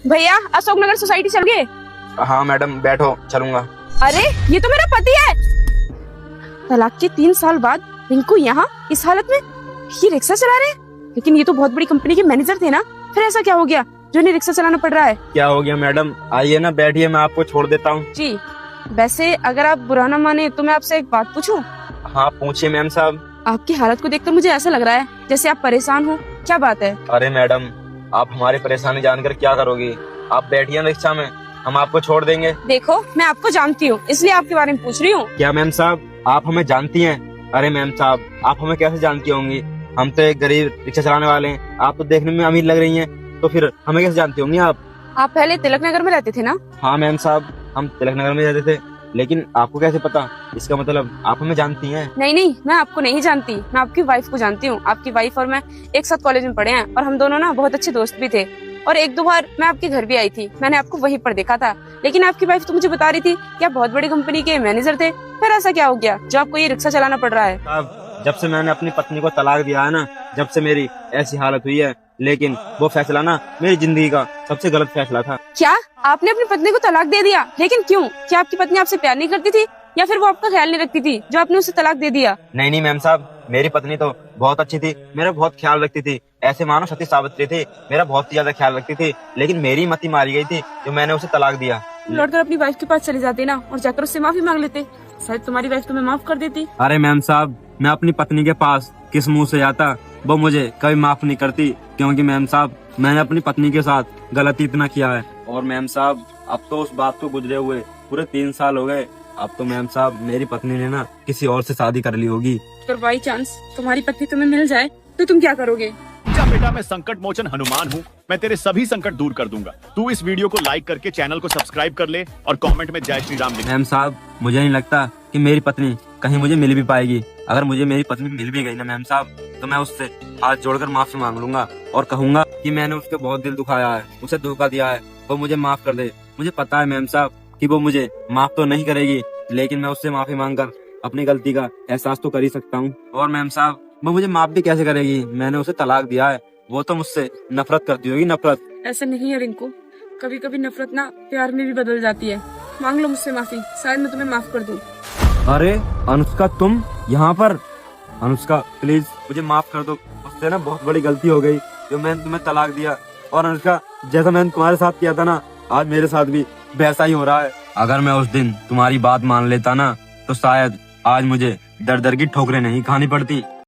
भैया अशोकनगर सोसाइटी चल गए। हाँ मैडम बैठो, चलूंगा। अरे ये तो मेरा पति है। तलाक के 3 साल बाद रिंकू यहाँ इस हालत में, ये रिक्शा चला रहे हैं। लेकिन ये तो बहुत बड़ी कंपनी के मैनेजर थे ना, फिर ऐसा क्या हो गया जो इन्हें रिक्शा चलाना पड़ रहा है? क्या हो गया मैडम? आइए ना बैठिए, मैं आपको छोड़ देता हूँ। जी वैसे अगर आप बुरा ना माने तो मैं आपसे एक बात पूछूं? हाँ पूछिए मैम साहब। आपकी हालत को देखकर मुझे ऐसा लग रहा है जैसे आप परेशान हो। क्या बात है? अरे मैडम, आप हमारी परेशानी जानकर क्या करोगी? आप बैठिए ना रिक्शा में, हम आपको छोड़ देंगे। देखो मैं आपको जानती हूँ, इसलिए आपके बारे में पूछ रही हूँ। क्या मैम साहब आप हमें जानती हैं? अरे मैम साहब आप हमें कैसे जानती होंगी? हम तो एक गरीब रिक्शा चलाने वाले हैं, आप तो देखने में अमीर लग रही हैं, तो फिर हमें कैसे जानती होंगी आप? आप पहले तिलक नगर में रहते थे ना? हाँ मैम साहब, हम तिलक नगर में रहते थे, लेकिन आपको कैसे पता? इसका मतलब आप हमें जानती हैं? नहीं नहीं, मैं आपको नहीं जानती, मैं आपकी वाइफ को जानती हूँ। आपकी वाइफ और मैं एक साथ कॉलेज में पढ़े हैं और हम दोनों ना बहुत अच्छे दोस्त भी थे। और 1-2 बार मैं आपके घर भी आई थी, मैंने आपको वहीं पर देखा था। लेकिन आपकी वाइफ तो मुझे बता रही थी कि आप बहुत बड़ी कंपनी के मैनेजर थे। फिर ऐसा क्या हो गया जो आपको ये रिक्शा चलाना पड़ रहा है? साहब जब से मैंने अपनी पत्नी को तलाक दिया है ना, जब से मेरी ऐसी हालत हुई है। लेकिन वो फैसला ना मेरी जिंदगी का सबसे गलत फैसला था। क्या आपने अपनी पत्नी को तलाक दे दिया? लेकिन क्यों? क्या आपकी पत्नी आपसे प्यार नहीं करती थी या फिर वो आपका ख्याल नहीं रखती थी जो आपने उसे तलाक दे दिया? नहीं नहीं मैम साहब, मेरी पत्नी तो बहुत अच्छी थी, मेरा बहुत ख्याल रखती थी, ऐसे मानो सती सावित्री थी, मेरा बहुत ही ज्यादा ख्याल रखती थी। लेकिन मेरी मति मारी गई थी जो मैंने उसे तलाक दिया। लौटकर अपनी वाइफ के पास चले जाते ना और जाकर उससे माफी मांग लेते, शायद तुम्हारी वाइफ तुम्हें माफ कर देती। अरे मैम साहब, मैं अपनी पत्नी के पास किस मुंह से जाता? वो मुझे कभी माफ नहीं करती, क्योंकि मैम साहब मैंने अपनी पत्नी के साथ गलती इतना किया है। और मैम साहब अब तो उस बात को गुजरे हुए पूरे 3 साल हो गए। अब तो मैम साहब मेरी पत्नी ने ना किसी और से शादी कर ली होगी। अगर बाई चांस तुम्हारी पत्नी तुम्हें मिल जाए तो तुम क्या करोगे? जा बेटा, मैं संकट मोचन हनुमान हूँ, मैं तेरे सभी संकट दूर कर दूंगा। तू इस वीडियो को लाइक करके चैनल को सब्सक्राइब कर ले और कमेंट में जय श्री राम लिख। मैम साहब मुझे नहीं लगता कि मेरी पत्नी कहीं मुझे मिल भी पाएगी। अगर मुझे मेरी पत्नी मिल भी गई ना मैम साहब, तो मैं उससे हाथ जोड़कर माफी मांग लूंगा और कहूंगा कि मैंने उसके बहुत दिल दुखाया है, उसे धोखा दिया है, वो मुझे माफ कर दे। मुझे पता है मैम साहब कि वो मुझे माफ तो नहीं करेगी, लेकिन मैं उससे माफी मांगकर अपनी गलती का एहसास तो कर ही सकता हूँ। और मैम साहब वो मुझे माफ भी कैसे करेगी? मैंने उसे तलाक दिया है, वो तो मुझसे नफरत करती होगी, नफरत। ऐसा नहीं है रिंकू, कभी कभी नफरत ना प्यार में भी बदल जाती है। मांग लो मुझसे माफी, शायद मैं तुम्हें माफ कर दूं। अरे अनुष्का तुम यहाँ पर? अनुष्का प्लीज मुझे माफ कर दो, उससे ना बहुत बड़ी गलती हो गई जो मैंने तुम्हें तलाक दिया। और अनुष्का जैसा मैंने तुम्हारे साथ किया था ना, आज मेरे साथ भी वैसा ही हो रहा है। अगर मैं उस दिन तुम्हारी बात मान लेता ना, तो शायद आज मुझे दर दर की ठोकरें नहीं खानी पड़ती।